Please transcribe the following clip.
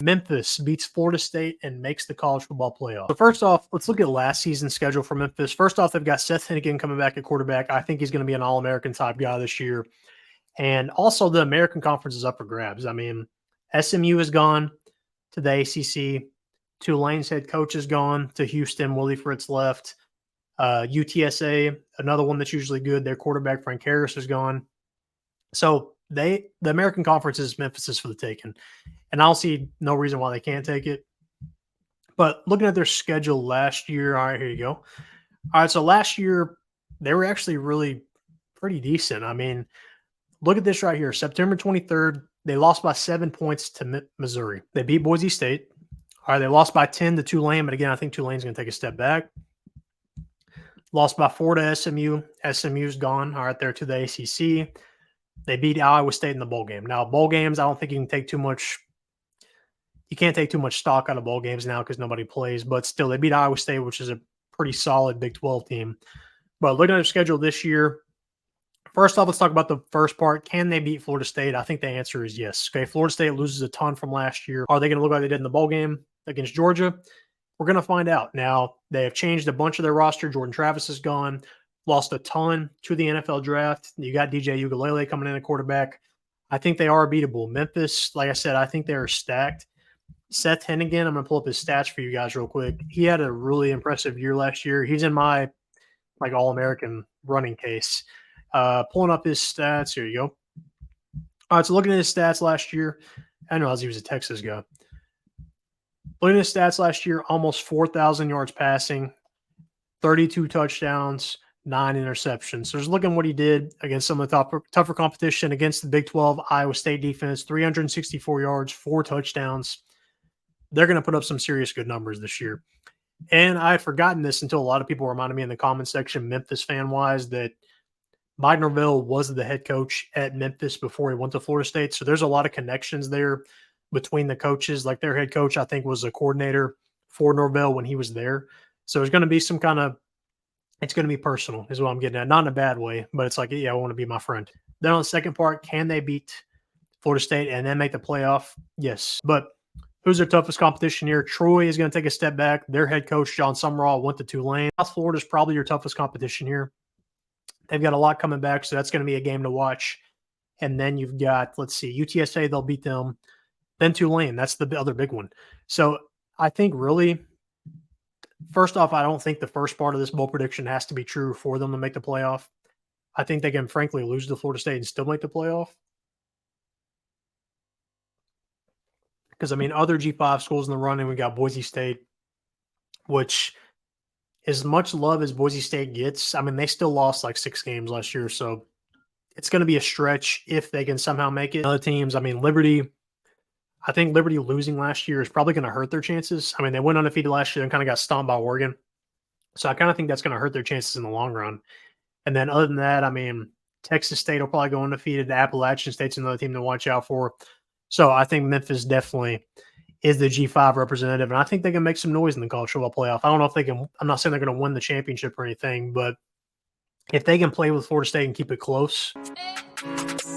Memphis beats Florida State and makes the college football playoff. So first off, let's look at last season's schedule for Memphis. First off, they've got Seth Hennigan coming back at quarterback. I think he's going to be an All-American type guy this year. And also the American Conference is up for grabs. I mean, SMU is gone to the ACC. Tulane's head coach is gone to Houston. Willie Fritz left. UTSA, another one that's usually good. Their quarterback, Frank Harris, is gone. So the American Conference is Memphis for the taking. And I'll see no reason why they can't take it. But looking at their schedule last year, all right, here you go. All right, so last year, they were actually really pretty decent. I mean, look at this right here. September 23rd, they lost by 7 points to Missouri. They beat Boise State. All right, they lost by 10 to Tulane, but again, I think Tulane's going to take a step back. Lost by 4 to SMU. SMU's gone. All right, they're to the ACC. They beat Iowa State in the bowl game. Now, bowl games, I don't think you can take too much. You can't take too much stock out of bowl games now because nobody plays. But still, they beat Iowa State, which is a pretty solid Big 12 team. But looking at their schedule this year, first off, let's talk about the first part. Can they beat Florida State? I think the answer is yes. Okay, Florida State loses a ton from last year. Are they going to look like they did in the bowl game against Georgia? We're going to find out. Now, they have changed a bunch of their roster. Jordan Travis is gone. Lost a ton to the NFL draft. You got DJ Uiagalelei coming in at quarterback. I think they are beatable. Memphis, like I said, I think they are stacked. Seth Hennigan, I'm going to pull up his stats for you guys real quick. He had a really impressive year last year. He's in my All-American running case. Pulling up his stats. Here you go. All right, so looking at his stats last year, I didn't realize he was a Texas guy. Looking at his stats last year, almost 4,000 yards passing, 32 touchdowns, 9 interceptions. So just looking what he did against some of the tougher competition against the Big 12 Iowa State defense, 364 yards, 4 touchdowns. They're going to put up some serious good numbers this year. And I had forgotten this until a lot of people reminded me in the comment section, Memphis fan-wise, that Mike Norvell was the head coach at Memphis before he went to Florida State. So there's a lot of connections there between the coaches. Like their head coach, I think, was a coordinator for Norvell when he was there. So there's going to be some kind of – it's going to be personal is what I'm getting at. Not in a bad way, but it's like, yeah, I want to be my friend. Then on the second part, can they beat Florida State and then make the playoff? Yes. But who's their toughest competition here? Troy is going to take a step back. Their head coach, John Summerall, went to Tulane. South Florida is probably your toughest competition here. They've got a lot coming back, so that's going to be a game to watch. And then you've got, let's see, UTSA, they'll beat them. Then Tulane, that's the other big one. So I think really, first off, I don't think the first part of this bowl prediction has to be true for them to make the playoff. I think they can frankly lose to Florida State and still make the playoff. Because, I mean, other G5 schools in the running, we got Boise State, which – as much love as Boise State gets, I mean, they still lost like 6 games last year, so it's going to be a stretch if they can somehow make it. Other teams, I mean, Liberty, I think Liberty losing last year is probably going to hurt their chances. I mean, they went undefeated last year and kind of got stomped by Oregon. So I kind of think that's going to hurt their chances in the long run. And then other than that, I mean, Texas State will probably go undefeated. Appalachian State's another team to watch out for. So I think Memphis definitely is the G5 representative, and I think they can make some noise in the college football playoff. I don't know if they can – I'm not saying they're going to win the championship or anything, but if they can play with Florida State and keep it close –